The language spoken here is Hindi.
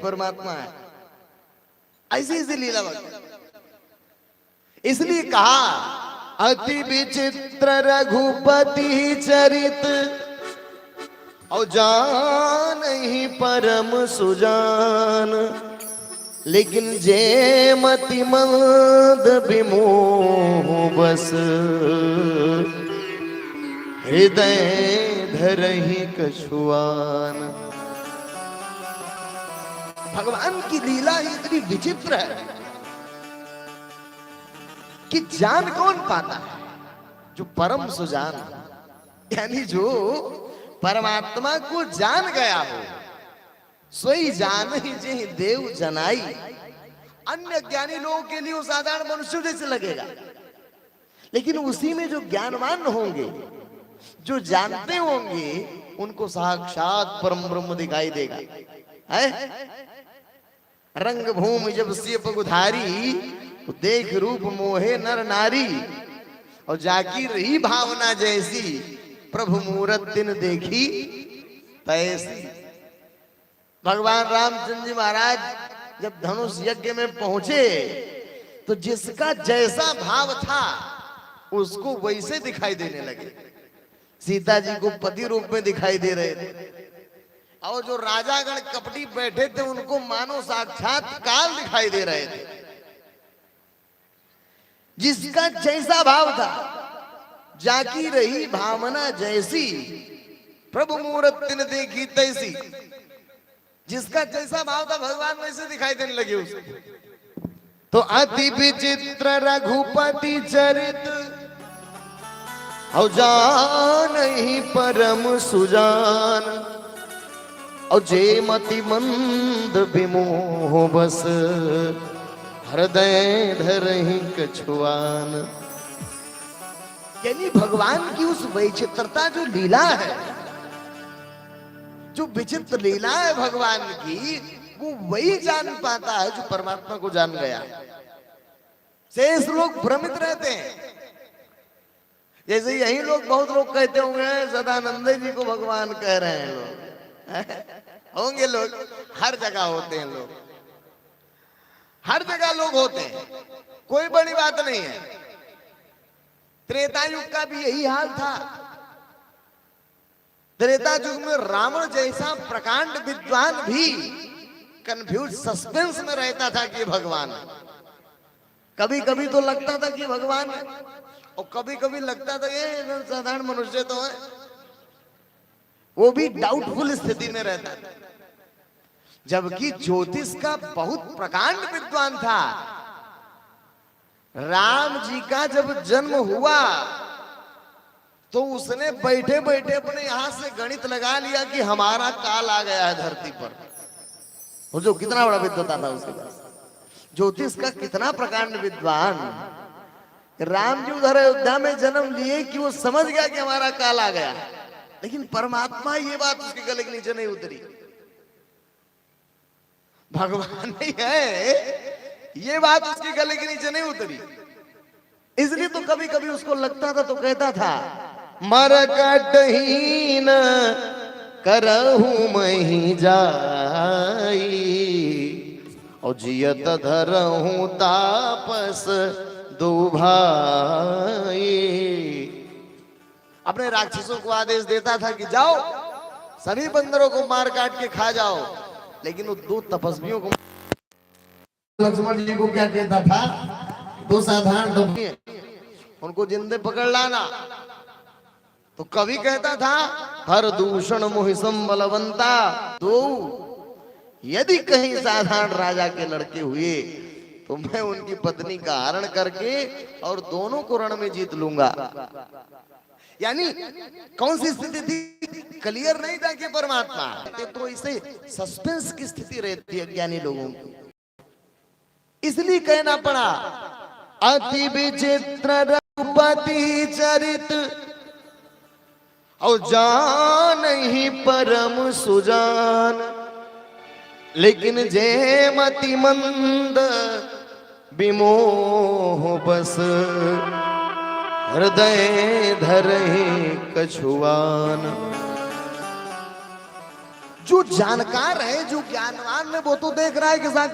परमात्मा है। ऐसी ऐसी लीला भगवान, इसलिए कहा अति विचित्र रघुपति चरित और जान ही परम सुजान, लेकिन जे मति मंद विमोह बस हृदय धरहि कछुआन। भगवान की लीला इतनी विचित्र है कि जान कौन पाता है? जो परम सुजान, यानी जो परमात्मा को जान गया हो, सोई जान ही जे देव जनाई। अन्य ज्ञानी लोगों के लिए वो साधारण मनुष्य जैसे लगेगा, लेकिन उसी में जो ज्ञानवान होंगे, जो जानते होंगे, उनको साक्षात परम ब्रह्म दिखाई देगा। है रंग भूमि जब सिय पगुधारी, तो देख रूप मोहे नर नारी। और जाकी रही भावना जैसी, प्रभु मूरत दिन देखी तैसी। भगवान रामचंद्र जी महाराज जब धनुष यज्ञ में पहुंचे, तो जिसका जैसा भाव था उसको वैसे दिखाई देने लगे। सीता जी को पति रूप में दिखाई दे रहे थे, और जो राजागण कपटी बैठे थे उनको मानो साक्षात काल दिखाई दे रहे थे। जिसका जैसा भाव था, जाकी रही भावना जैसी, प्रभु मूरत दिन देखी तैसी। जिसका जैसा भाव था भगवान वैसे दिखाई देने लगे उसको। तो अति विचित्र रघुपति चरित और जान ही परम सुजान, और जे मति मंद विमोह बस हृदय धरहि कछुआन। यानी भगवान की उस वैचित्रता, जो लीला है, जो विचित्र लीला है भगवान की, वो वही जान पाता है जो परमात्मा को जान गया। शेष लोग भ्रमित रहते हैं। जैसे यही लोग, बहुत लोग कहते होंगे सदानंद जी को भगवान कह रहे हैं लोग। होंगे लोग, हर जगह होते हैं लोग, हर जगह लोग होते हैं, कोई बड़ी बात नहीं है। त्रेता युग का भी यही हाल था। त्रेता युग में रावण जैसा प्रकांड विद्वान भी कंफ्यूज सस्पेंस में रहता था कि भगवान है। कभी कभी तो लगता था कि भगवान है, और कभी कभी लगता था ये साधारण मनुष्य तो है। वो भी डाउटफुल स्थिति में रहता था। जबकि ज्योतिष का बहुत प्रकांड विद्वान था। राम जी का जब जन्म हुआ, तो उसने बैठे बैठे अपने यहां से गणित लगा लिया कि हमारा काल आ गया है धरती पर। वो जो कितना बड़ा विद्वता था उसके पास, ज्योतिष का कितना प्रकांड विद्वान। राम जी उधर अयोध्या में जन्म लिए कि वो समझ गया कि हमारा काल आ गया, लेकिन परमात्मा ये बात उसके गले के नीचे नहीं उतरी। भगवान नहीं है, ये बात उसके गले के नीचे नहीं उतरी। इसलिए तो कभी कभी उसको लगता था तो कहता था, मरकटहीन करहूं मही जाई, और जियत धरहूं तापस दो भाई। अपने राक्षसों को आदेश देता था कि जाओ सभी बंदरों को मार काट के खा जाओ, लेकिन वो दो तपस्वियों को, लक्ष्मण जी को क्या कहता था, दो साधारण डब्बी उनको जिंदे पकड़ लाना। तो कभी कहता था, हर दूषण मोहिसम बलवंता, दो यदि कहीं साधारण राजा के लड़के हुए तो मैं उनकी पत्नी का हरण करके और दोनों को रण में जीत लूंगा। यानी कौन सी स्थिति थी, क्लियर नहीं था कि परमात्मा, तो इसे सस्पेंस की स्थिति रहती है ज्ञानी लोगों की। इसलिए कहना पड़ा, अति विचित्र रघुपति चरित और जान ही परम सुजान, लेकिन जे मति मंद विमोह बस हृदय धरहि कछुआन। जो जानकार है, जो ज्ञानवान है, वो तो देख रहा है कि